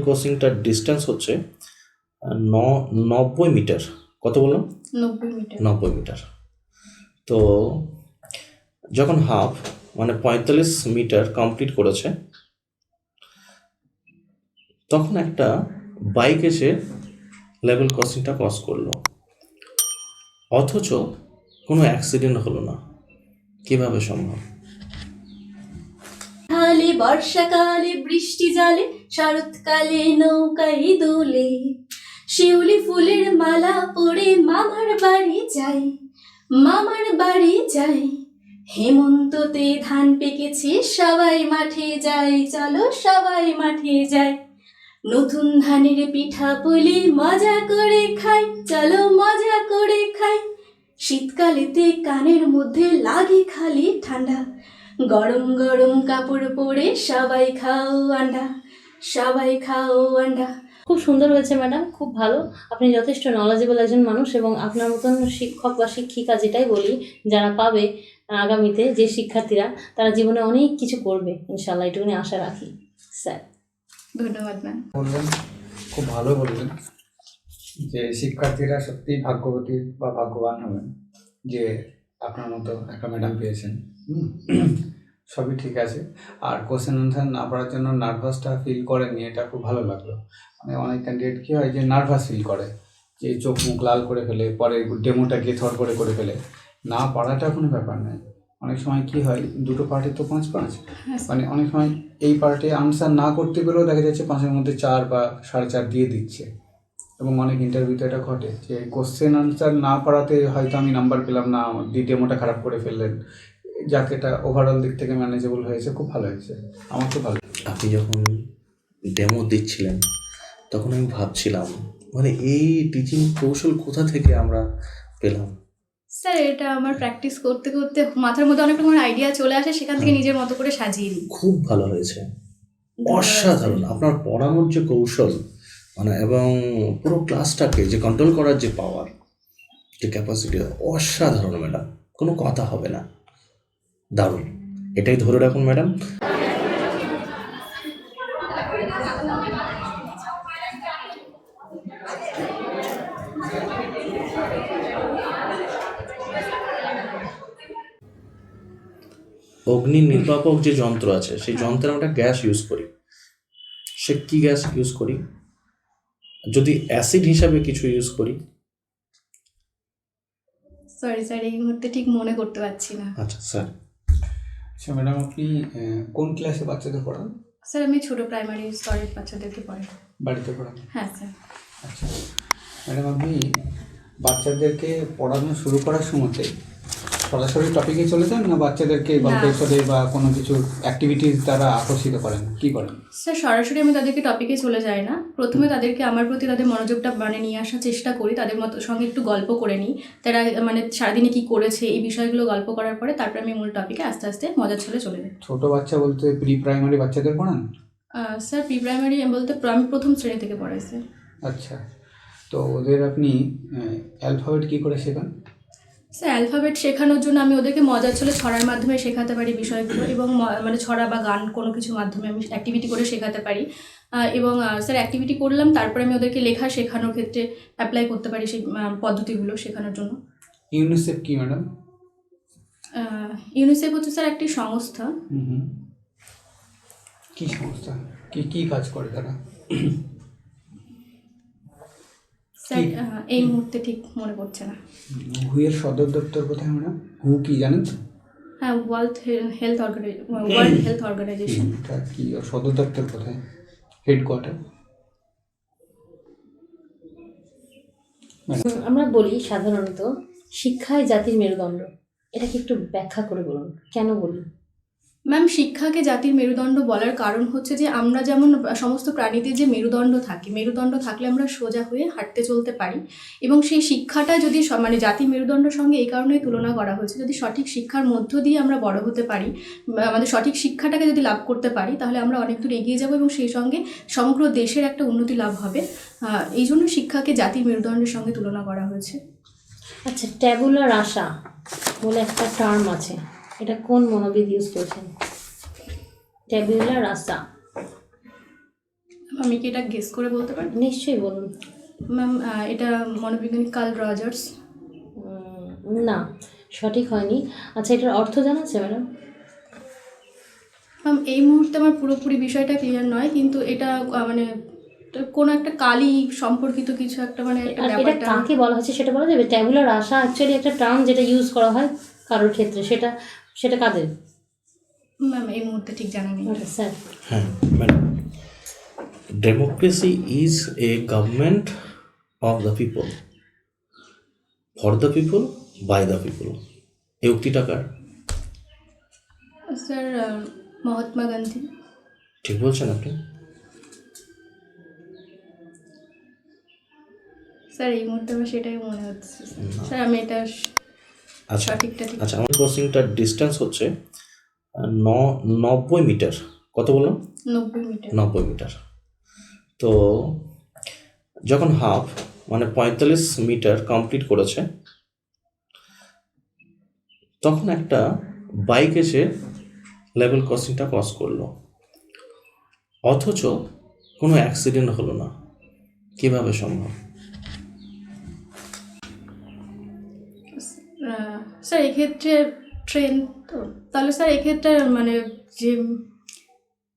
ক্রসিংটার distance হচ্ছে 90 metre. কত বললাম? 90 মিটার। তো যখন হাফ মানে 45 মিটার কমপ্লিট করেছে, তখন একটা বাইক এসে লেভেল ক্রসিংটা ক্রস করলো, অথচ কোনো অ্যাক্সিডেন্ট হলো না। কিভাবে সম্ভব? কালে বর্ষাকালে বৃষ্টি জলে শরৎকালে নৌকায় দোলে, শিউলি ফুলের মালা পরে মামার বাড়ি যাই, মামার বাড়ি যাই। হেমন্ততে ধান পেকেছে সবাই মাঠে যাই, চলো সবাই মাঠে যাই। নতুন ধানের পিঠা পুলি মজা করে খাই, চলো মজা করে খাই। শীতকালেতে কানের মধ্যে লাগে খালি ঠান্ডা, গরম গরম কাপড় পরে সবাই খাও আন্ডা, সবাই খাও আন্ডা। খুব সুন্দর হয়েছে ম্যাডাম, খুব ভালো। আপনি যথেষ্ট নলেজেবল একজন মানুষ, এবং আপনার মতন শিক্ষক বা শিক্ষিকা, যেটাই বলি, যারা পাবে আগামীতে যে শিক্ষার্থীরা, তারা জীবনে অনেক কিছু করবে ইনশাল্লাহ, এটুকুনি আশা রাখি। স্যার ধন্যবাদ ম্যাম। বললেন, খুব ভালো বললেন যে শিক্ষার্থীরা সত্যিই ভাগ্যবতী বা ভাগ্যবান হবেন যে আপনার মতো একটা ম্যাডাম পেয়েছেন। সবই ঠিক আছে। আর কোশ্চেন আনসার না পড়ার জন্য নার্ভাসটা ফিল করেননি, এটা খুব ভালো লাগলো। মানে অনেক ক্যান্ডিডেট কী হয় যে নার্ভাস ফিল করে, যে চোখ মুখ লাল করে ফেলে, পরে ডেমোটা গিয়ে থর করে ফেলে। না পড়াটা কোনো ব্যাপার নয়। অনেক সময় কি হয়, দুটো পার্টি তো 5-5, মানে অনেক সময় এই পার্টে আনসার না করতে পেরেও দেখা যাচ্ছে 5-এর মধ্যে 4 বা 4.5 দিয়ে দিচ্ছে। এবং অনেক ইন্টারভিউতে এটা ঘটে যে কোশ্চেন আনসার না পড়াতে হয়তো আমি নাম্বার পেলাম না, ডেমোটা খারাপ করে ফেললেন। যাকে এটা ওভারঅল দিক থেকে ম্যানেজেবল হয়েছে, খুব ভালো হয়েছে, আমার তো ভালো। আপনি যখন ডেমো দিচ্ছিলেন তখন আমি ভাবছিলাম, মানে এই টিচিং কৌশল কোথা থেকে আমরা পেলাম? স্যার এটা আমার প্র্যাকটিস করতে করতে মাথার মধ্যে অনেক রকমের আইডিয়া চলে আসে, সেখান থেকে নিজের মতো করে সাজিয়ে নিই। খুব ভালো হয়েছে, অসাধারণ। আপনার পড়ানোর যে কৌশল, মানে এবং পুরো ক্লাসটাকে যে কন্ট্রোল করার যে পাওয়ার, যে ক্যাপাসিটি, অসাধারণ ম্যাডাম, কোনো কথা হবে না, দারুণ। এটাই ধরে রাখুন ম্যাডাম। অগ্নি নির্বাপক যে যন্ত্র আছে, সেই যন্ত্রে আমরা গ্যাস ইউজ করি। সে কি গ্যাস ইউজ করি? যদি অ্যাসিড হিসাবে কিছু ইউজ করি? সরি স্যার, এই মুহূর্তে ঠিক মনে করতে পারছি না। আচ্ছা স্যার। আচ্ছা ম্যাডাম, আপনি কোন ক্লাসে বাচ্চাদের পড়ান? স্যার আমি ছোট প্রাইমারি স্তরের বাচ্চাদেরকে পড়াই। বাড়িতে পড়ান? হ্যাঁ স্যার। আচ্ছা ম্যাডাম, আপনি বাচ্চাদেরকে পড়ানো শুরু করার সময়তে সরাসরি টপিকে চলে যান, না বাচ্চাদেরকে গল্পের ছলে বা কোনো কিছু অ্যাক্টিভিটিস দ্বারা আকর্ষিত করেন, কি করেন? স্যার সরাসরি আমি তাদেরকে টপিকে চলে যাই না, প্রথমে তাদেরকে আমার প্রতি তাদের মনোযোগটা নিয়ে আসার চেষ্টা করি, তাদের মতো সঙ্গে একটু গল্প করে নিই, তারা মানে সারাদিনে কী করেছে এই বিষয়গুলো গল্প করার পরে তারপরে আমি মূল টপিকে আস্তে আস্তে মজার ছলে চলে যাই। ছোট বাচ্চা বলতে প্রি প্রাইমারি বাচ্চাদের পড়ান? স্যার প্রি প্রাইমারি বলতে আমি প্রথম শ্রেণী থেকে পড়াই স্যার। আচ্ছা, তো ওদের আপনি অ্যালফাবেট কী করে শেখান? স্যার অ্যালফাবেট শেখানোর জন্য আমি ওদেরকে মজার ছলে ছড়ার মাধ্যমে শেখাতে পারি বিষয়গুলো, এবং মানে ছড়া বা গান কোনো কিছুর মাধ্যমে আমি অ্যাক্টিভিটি করে শেখাতে পারি। এবং স্যার অ্যাক্টিভিটি করলাম, তারপরে আমি ওদেরকে লেখা শেখানোর ক্ষেত্রে অ্যাপ্লাই করতে পারি সেই পদ্ধতিগুলো শেখানোর জন্য। ইউনিসেফ কি ম্যাডাম? ইউনিসেফ হচ্ছে স্যার একটি সংস্থা। কি সংস্থা, কি কাজ করে তারা? স্যার এই মুহূর্তে ঠিক মনে পড়ছে না। হু এর সদর দপ্তর কোথায় ম্যাডাম? হু কি জানেন তো? হ্যাঁ, ওয়ার্ল্ড হেলথ অর্গানাইজেশন। তার কি ওর সদর দপ্তর কোথায়, হেডকোয়ার্টার? আমরা বলি সাধারণত শিক্ষাই জাতির মেরুদণ্ড, এটাকে একটু ব্যাখ্যা করে বলুন, কেন বলি? ম্যাম শিক্ষাকে জাতির মেরুদণ্ড বলার কারণ হচ্ছে যে আমরা যেমন সমস্ত প্রাণীদের যে মেরুদণ্ড থাকে, মেরুদণ্ড থাকলে আমরা সোজা হয়ে হাঁটতে চলতে পারি, এবং সেই শিক্ষাটা যদি মানে জাতির মেরুদণ্ডের সঙ্গে এই কারণেই তুলনা করা হয়েছে, যদি সঠিক শিক্ষার মধ্য দিয়ে আমরা বড় হতে পারি, আমাদের সঠিক শিক্ষাটাকে যদি লাভ করতে পারি, তাহলে আমরা অনেক দূর এগিয়ে যাব এবং সেই সঙ্গে সমগ্র দেশের একটা উন্নতি লাভ হবে। এই জন্য শিক্ষাকে জাতির মেরুদণ্ডের সঙ্গে তুলনা করা হয়েছে। আচ্ছা, ট্যাবুলার আশা বলে একটা টার্ম আছে, এটা কোন মনোবিদ ইউজ করেছেন? ট্যাবুলার আশা আমি কি এটা গেস করে বলতে পারি? নিশ্চয়ই বলুন। ম্যাম এটা মনোবিজ্ঞানী কার্ল রজার্স। না, সঠিক হয়নি। আচ্ছা, এটার অর্থ জানা আছে ম্যাডাম? ম্যাম এই মুহূর্তে আমার পুরোপুরি বিষয়টা ক্লিয়ার নয়, কিন্তু এটা মানে কোনো একটা কালি সম্পর্কিত কিছু একটা, মানে একটা আর এটা ব্যাপারটা। কাকে বলা হচ্ছে সেটা বলা যাবে? ট্যাবুলার আশা অ্যাকচুয়ালি একটা টার্ম যেটা ইউজ করা হয় কারোর ক্ষেত্রে, সেটা সেটা কাদের? ম্যাম এই মুহূর্তে ঠিক জানা নেই। আচ্ছা স্যার। হ্যাঁ madam, democracy is a government of the people, for the people, by the people. এই উক্তিটা কার? স্যার মহাত্মা গান্ধী। ঠিক বলছেন আপনি? স্যার এই মুহূর্তে আমার সেটাই মনে হচ্ছে। স্যার আমি এটা আচ্ছা সঠিকটা ঠিক। আচ্ছা, আমার ক্রসিংটার ডিস্টেন্স হচ্ছে 90 মিটার। কত বললাম? 90 মিটার। 90 মিটার। তো যখন হাফ মানে 45 মিটার কমপ্লিট করেছে, তখন একটা বাইক এসে লেভেল ক্রসিংটা ক্রস করলো, অথচ কোনো অ্যাক্সিডেন্ট হলো না। কিভাবে সম্ভব? স্যার এক্ষেত্রে ট্রেন তো, তাহলে স্যার এক্ষেত্রে মানে যে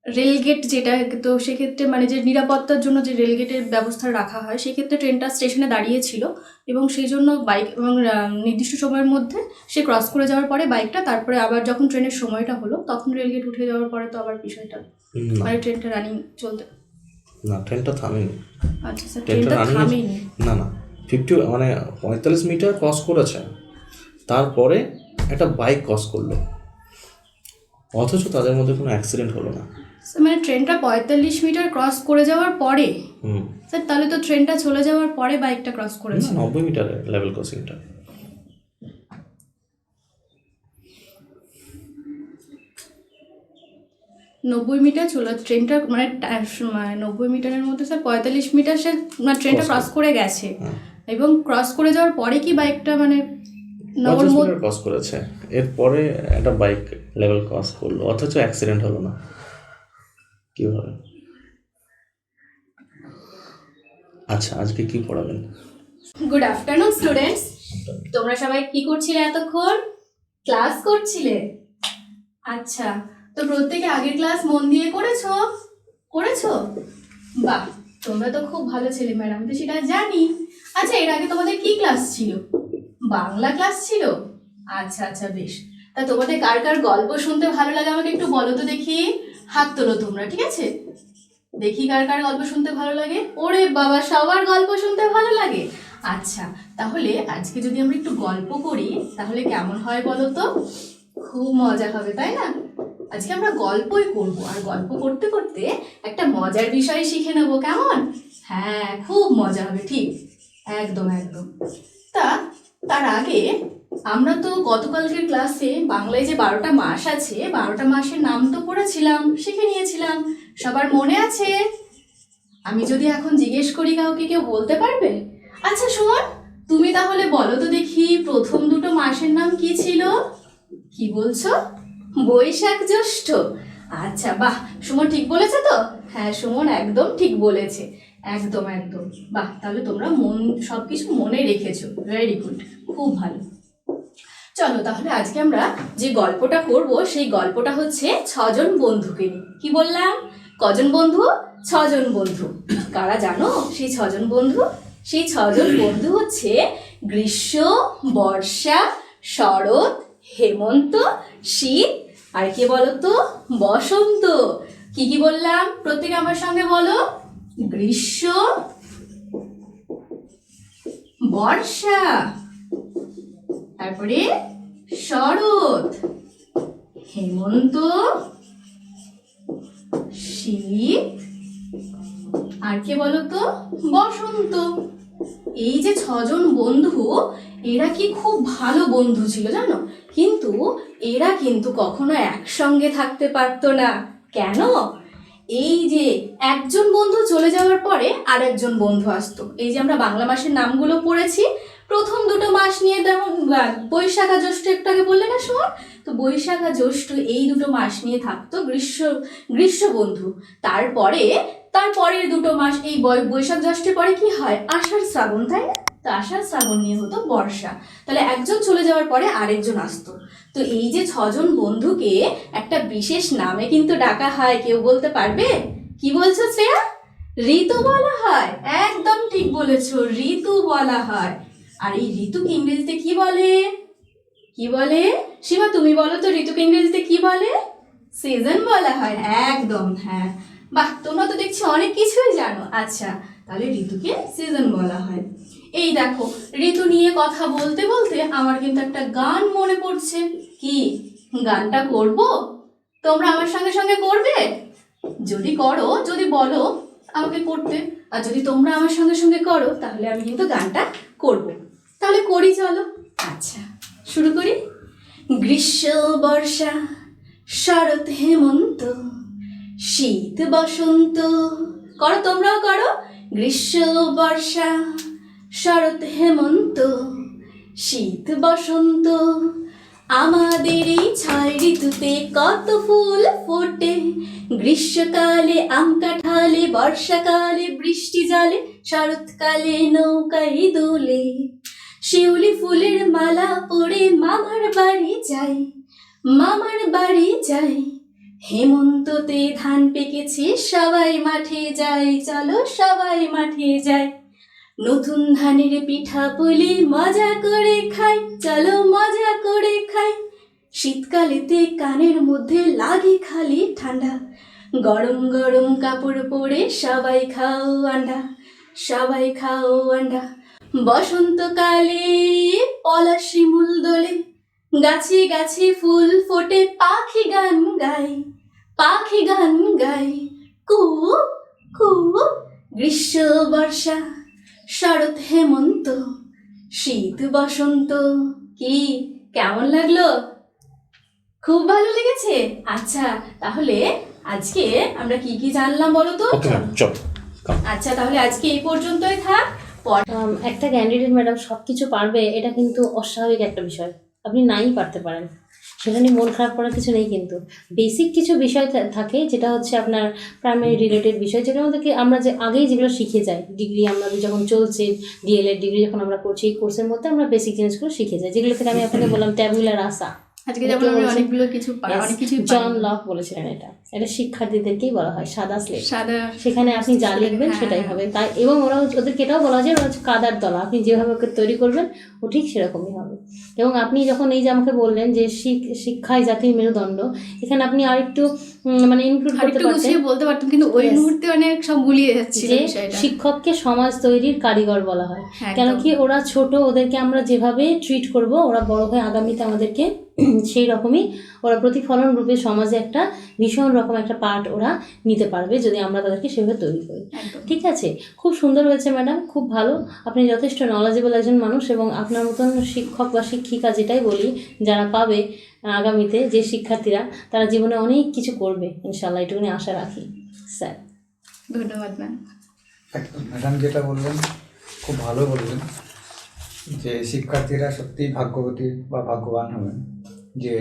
রেলগেট যেটা, তো সেক্ষেত্রে মানে যে নিরাপত্তার জন্য যে রেলগেটের ব্যবস্থা রাখা হয়, সেক্ষেত্রে ট্রেনটা স্টেশনে দাঁড়িয়েছিল এবং সেই জন্য বাইক এবং নির্দিষ্ট সময়ের মধ্যে সে ক্রস করে যাওয়ার পরে বাইকটা, তারপরে আবার যখন ট্রেনের সময়টা হলো তখন রেলগেট উঠে যাওয়ার পরে তো আবার বিষয়টা মানে ট্রেনটা রানিং চলতে। না, ট্রেনটা থামেনি। আচ্ছা স্যার, ট্রেনটা ট্রেনটা রানিং, থামেনি। না না, 50 মানে 45 মিটার ক্রস করেছে, তারপরে একটা বাইক ক্রস করলো, অথচ তাদের মধ্যে কোনো অ্যাক্সিডেন্ট হলো না। মানে ট্রেনটা 45 মিটার ক্রস করে যাওয়ার পরে স্যার, তাহলে তো ট্রেনটা চলে যাওয়ার পরে বাইকটা ক্রস করেছে। 90 মিটারের লেভেল ক্রসিংটা। নব্বই মিটার চলে ট্রেনটা, মানে 90 মিটারের মধ্যে স্যার 45 মিটার সে মানে ট্রেনটা ক্রস করে গেছে, এবং ক্রস করে যাওয়ার পরে কি বাইকটা মানে 50 মিটার ক্রস করেছে, এরপরে একটা বাইক লেভেল ক্রস করলো, অথচ অ্যাক্সিডেন্ট হলো না। কিভাবে? আচ্ছা, আজকে কি পড়াবেন? Good afternoon students. তোমরা সবাই কি করছিলে এতক্ষণ? ক্লাস করছিলে। আচ্ছা, তো প্রত্যেকে আগের ক্লাস মন দিয়ে করেছো? করেছো? বাহ, তোমরা তো খুব ভালো ছেলে ম্যাডাম, তো সেটা জানি। আচ্ছা, এর আগে তোমাদের কি ক্লাস ছিল? বাংলা ক্লাস ছিল। আচ্ছা আচ্ছা, বেশ। তা তোমাদের কার কার গল্প শুনতে ভালো লাগে আমাকে একটু বলো তো দেখি। হাত তোলো তোমরা, ঠিক আছে? দেখি কার কার গল্প শুনতে ভালো লাগে। ওরে বাবা, সবার গল্প শুনতে ভালো লাগে। আচ্ছা, তাহলে আজকে যদি আমরা একটু গল্প করি তাহলে কেমন হয় বলো তো? খুব মজা হবে, তাই না? আজকে আমরা গল্পই করব, আর গল্প করতে করতে একটা মজার বিষয় শিখে নেবো, কেমন? হ্যাঁ, খুব মজা হবে, ঠিক। একদম একদম। তার আগে আমরা তো গতকালকের ক্লাসে বাংলায় যে 12টা মাস আছে, 12টা মাসের নাম তো পড়েছিলাম, শিখে নিয়েছিলাম। সবার মনে আছে? আমি যদি এখন জিজ্ঞেস করি কাউকে, কেউ বলতে পারবে? আচ্ছা সুমন, তুমি তাহলে বলো তো দেখি, প্রথম দুটো মাসের নাম কি ছিল? কি বলছো? বৈশাখ জ্যৈষ্ঠ। আচ্ছা বাহ, সুমন ঠিক বলেছে তো? হ্যাঁ, সুমন একদম ঠিক বলেছে। একদম একদম, বাহ, তাহলে তোমরা সব কিছু মনে রেখেছো, ভেরি গুড, খুব ভালো। চলো তাহলে আজকে আমরা যে গল্পটা করব সেই গল্পটা হচ্ছে 6 জন বন্ধুকে নিয়ে। কি বললাম? কজন বন্ধু? 6 জন বন্ধু। কারা জানো সেই 6 জন বন্ধু? সেই 6 জন বন্ধু হচ্ছে গ্রীষ্ম, বর্ষা, শরৎ, হেমন্ত, শীত, আর কি বলতো? বসন্ত। কি কি বললাম? প্রত্যেকে আমার সঙ্গে বলো। গ্রীষ্ম, বর্ষা, তারপরে শরৎ, হেমন্ত, শীত, আর কে বলতো? বসন্ত। এই যে 6 জন বন্ধু, এরা কি খুব ভালো বন্ধু ছিল জানো? কিন্তু এরা কিন্তু কখনো একসঙ্গে থাকতে পারতো না। কেন? এই যে একজন বন্ধু চলে যাওয়ার পরে আর একজন বন্ধু আসতো। এই যে আমরা বাংলা মাসের নামগুলো পড়েছি, প্রথম দুটো মাস নিয়ে তেমন বৈশাখ আর জ্যৈষ্ঠ একটু আগে বললে না শোন, তো বৈশাখ আর জ্যৈষ্ঠ এই দুটো মাস নিয়ে থাকতো গ্রীষ্মবন্ধু। তারপরের দুটো মাস এই বৈশাখ জ্যৈষ্ঠের পরে কি হয়, আষাঢ় শ্রাবণ, তাই না? তো আষাঢ় শ্রাবণ নিয়ে হতো বর্ষা। তাহলে একজন চলে যাওয়ার পরে আরেকজন আসতো। তো এই যে 6 জন বন্ধুকে একটা বিশেষ নামে কিন্তু ডাকা হয়, কেউ বলতে পারবে? কি বলছো শ্রেয়া? ঋতু বলা হয়। একদম ঠিক বলেছো, ঋতু বলা হয়। আর এই ঋতুকে ইংরেজিতে কি বলে? কি বলে সীমা, তুমি বলো তো, ঋতুকে ইংরেজিতে কি বলে? সিজন বলা হয়। একদম, হ্যাঁ। বাহ, তোমরা তো দেখছি অনেক কিছুই জানো। আচ্ছা, তাহলে ঋতুকে সিজন বলা হয়। এই দেখো, ঋতু নিয়ে কথা বলতে বলতে আমার কিন্তু একটা গান মনে পড়ছে। কি গানটা করব? তোমরা আমার সঙ্গে সঙ্গে করবে? যদি করো, যদি বলো আমাকে করতে, আর যদি তোমরা আমার সঙ্গে সঙ্গে করো, তাহলে আমি কিন্তু গানটা করব। তাহলে করি, চলো। আচ্ছা, শুরু করি। গ্রীষ্ম, বর্ষা, শরৎ, হেমন্ত, শীত, বসন্ত। করো, তোমরাও করো। গ্রীষ্ম, বর্ষা, শরৎ, হেমন্ত, শীত, বসন্ত। আমাদের এই 6 ঋতুতে কত ফুল ফোটে। গ্রীষ্মকালে আম কাঁঠালে, বর্ষাকালে বৃষ্টি জলে, শরৎকালে নৌকায় দোলে। শিউলি ফুলের মালা পরে মামার বাড়ি যাই, মামার বাড়ি যাই। হেমন্ততে ধান পেকেছে, সবাই মাঠে যাই, চলো সবাই মাঠে যাই। নতুন ধানের পিঠা পুলি মজা করে খাই, চলো মজা করে খাই। শীতকালেতে কানের মধ্যে লাগে খালি ঠান্ডা, গরম গরম কাপড় পরে সবাই খাও আন্ডা, সবাই খাও আন্ডা। বসন্তকালে পলাশ শিমুল দোলে, গাছে গাছে ফুল ফোটে, পাখি গান গায়, পাখি গান গায়। কু কু। গ্রীষ্ম, বর্ষা, শরৎ, হেমন্ত, শীত, বসন্ত। কি কেমন লাগলো? খুব ভালো লেগেছে? আচ্ছা, তাহলে আজকে আমরা কি কি জানলাম বলো তো? ওকে ম্যাম, চল। আচ্ছা, তাহলে আজকে এই পর্যন্তই থাক। একটা ক্যান্ডিডেট ম্যাডাম সব কিছু পারবে, এটা কিন্তু অস্বাভাবিক একটা বিষয়। আপনি নাই পারতে পারেন, সেটা নিয়ে মন খারাপ করার কিছু নেই। কিন্তু বেসিক কিছু বিষয় থাকে, যেটা হচ্ছে আপনার প্রাইমারি রিলেটেড বিষয়, যেটার মধ্যে কি আমরা যে আগেই যেগুলো শিখে যাই, ডিগ্রি আমাদের যখন চলছে, ডিএলএড ডিগ্রি যখন আমরা করছি, এই কোর্সের মধ্যে আমরা বেসিক জিনিসগুলো শিখে যাই, যেগুলো থেকে আমি আপনাকে বললাম ট্যাবুলা রাসা। আজকে যেমন আমি অনেকগুলো কিছু অনেক কিছু জন লক বলেছিলেন, এটা শিক্ষার্থীদেরকেই বলা হয় সাদা স্লেট। সাদা, সেখানে আপনি যা লিখবেন সেটাই হবে। তাই এবং ওদেরকে এটাও বলা যায়, ওরা হচ্ছে কাদার দলা, আপনি যেভাবে ওকে তৈরি করবেন ও ঠিক সেরকমই হবে। এবং আপনি যখন এই যে আমাকে বললেন যে শিক্ষাই জাতির মেরুদণ্ড, এখানে আপনি আরেকটু মানে ইনক্লুড করতে পারতেন, বলতে পারতাম, কিন্তু ওই মুহূর্তে অনেক সব গুলিয়ে যাচ্ছে। যে শিক্ষককে সমাজ তৈরির কারিগর বলা হয়। কেন কি ওরা ছোট, ওদেরকে আমরা যেভাবে ট্রিট করব, ওরা বড় হয়ে আগামীতে আমাদেরকে সেই রকমই ওরা প্রতিফলন রূপে সমাজে একটা ভীষণ রকম একটা পার্ট ওরা নিতে পারবে, যদি আমরা তাদেরকে সেভাবে তৈরি করি। ঠিক আছে, খুব সুন্দর হয়েছে ম্যাডাম, খুব ভালো। আপনি যথেষ্ট নলেজেবল একজন মানুষ, এবং আপনার মতন শিক্ষক বা শিক্ষিকা, যেটাই বলি, যারা পাবে আগামীতে, যে শিক্ষার্থীরা, তারা জীবনে অনেক কিছু করবে ইনশাল্লাহ, এটুকুনি আশা রাখি। স্যার, ধন্যবাদ ম্যাম। একদম ম্যাডাম যেটা বললেন খুব ভালো বললেন, যে শিক্ষার্থীরা সত্যিই ভাগ্যবতী বা ভাগ্যবান হবেন যে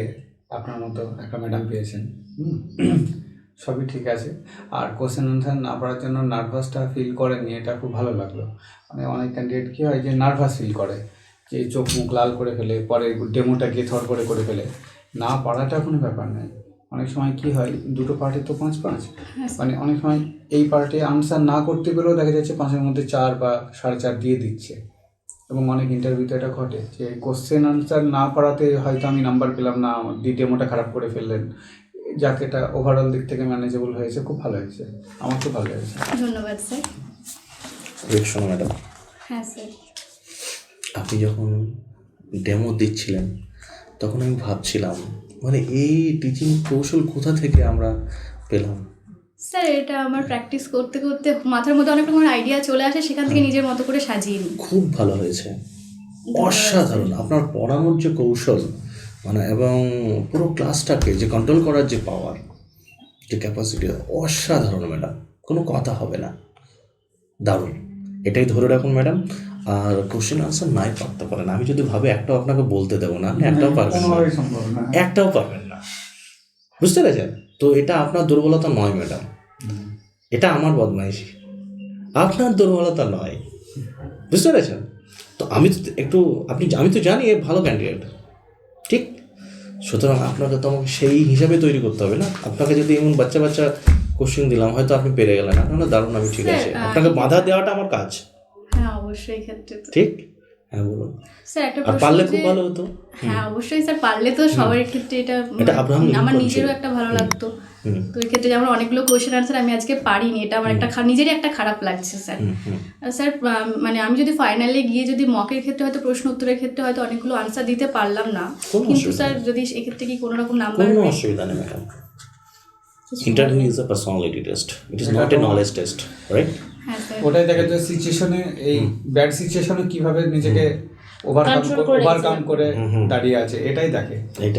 আপনার মতো একটা ম্যাডাম পেয়েছেন। সবই ঠিক আছে। আর কোশ্চেন আনসার না পারার জন্য নার্ভাসটা ফিল করেননি, এটা খুব ভালো লাগলো। মানে অনেক ক্যান্ডিডেট কী হয় যে নার্ভাস ফিল করে, যে চোখ মুখ লাল করে ফেলে, পরে ডেমোটা গিয়ে থর করে ফেলে। না পারাটা কোনো ব্যাপার নয়। অনেক সময় কি হয়, দুটো পার্টি তো 5-5, মানে অনেক সময় এই পার্টি আনসার না করতে পেরেও দেখা যাচ্ছে 5-এর মধ্যে 4 বা 4.5 দিয়ে দিচ্ছে। এবং অনেক ইন্টারভিউতে এটা ঘটে যে কোশ্চেন আনসার না পারাতে হয়তো আমি নাম্বার পেলাম না, ডেমোটা খারাপ করে ফেললেন। যাকে এটা ওভারঅল দিক থেকে ম্যানেজেবল হয়েছে, খুব ভালো হয়েছে, আমার খুব ভালো লেগেছে। ধন্যবাদ স্যার। শোনো ম্যাডাম, হ্যাঁ স্যার। আপনি যখন ডেমো দিচ্ছিলেন, তখন আমি ভাবছিলাম, মানে এই টিচিং কৌশল কোথা থেকে আমরা পেলাম? স্যার, এটা আমার প্র্যাকটিস করতে করতে মাথার মধ্যে অনেক রকমের আইডিয়া চলে আসে, সেখান থেকে নিজের মতো করে সাজিয়ে নিই। খুব ভালো হয়েছে, অসাধারণ। আপনার পড়ানোর যে কৌশল, মানে এবং পুরো ক্লাসটাকে যে কন্ট্রোল করার যে পাওয়ার, যে ক্যাপাসিটি, অসাধারণ ম্যাডাম, কোনো কথা হবে না, দারুণ। এটাই ধরে রাখুন ম্যাডাম। আর কোশ্চেন আনসার নাই পারতে পারেন, আমি যদি ভাবে একটাও আপনাকে বলতে দেবো না, আপনি একটাও পারবেন না, কোনোভাবেই সম্ভব না। একটাও পারবেন না, বুঝতে পেরেছেন? তো এটা আপনার দুর্বলতা নয় ম্যাডাম, এটা আমার বদমাইশি, আপনার দুর্বলতা নয়, বুঝতে পেরেছেন? তো আমি তো একটু আমি তো জানি এ ভালো ক্যান্ডিডেট, ঠিক? সুতরাং আপনাকে তো আমাকে সেই হিসাবে তৈরি করতে হবে না। আপনাকে যদি এমন বাচ্চা বাচ্চা কোশ্চেন দিলাম, হয়তো আপনি পেরে গেলেন, আপনার দারুণ, আমি ঠিক আছে, স্যার, আপনাকে বাধা দেওয়াটা আমার কাজ, হ্যাঁ অবশ্যই ক্ষেত্রে তো। ঠিক? হ্যাঁ বলুন। স্যার একটা আর প্রশ্ন পারলে খুব যে- ভালো হতো। হ্যাঁ অবশ্যই স্যার, পারলে তো সবার ক্ষেত্রে এটা এটা আব্রাহাম লিঙ্কন আমার ছিল। নিজেরও একটা ভালো লাগতো। হুম তো এই ক্ষেত্রে যেমন অনেকগুলো কোয়েশ্চেন আনসার আমি আজকে পারিনি, এটা আমার একটা নিজেরই একটা খারাপ লাগছে স্যার। হুম হুম। স্যার মানে আমি যদি ফাইনালে গিয়ে যদি মকের ক্ষেত্রে হয়তো প্রশ্ন উত্তরের ক্ষেত্রে হয়তো অনেকগুলো আনসার দিতে পারলাম না, কোনো কিন্তু অসুবিধা স্যার নেই। যদি এক্ষেত্রে কি কোনো রকম নাম্বার? কোনো অসুবিধা নেই madam, interview is a personality test, it is not a knowledge test, right? হ্যাঁ স্যার। ওটাই দেখা যায় সিচুয়েশনে, এই ব্যাড সিচুয়েশনে কিভাবে নিজেকে Control করে ওভারকাম করে হুম, হুম। দাঁড়িয়ে আছে, এটাই দেখে। এইটা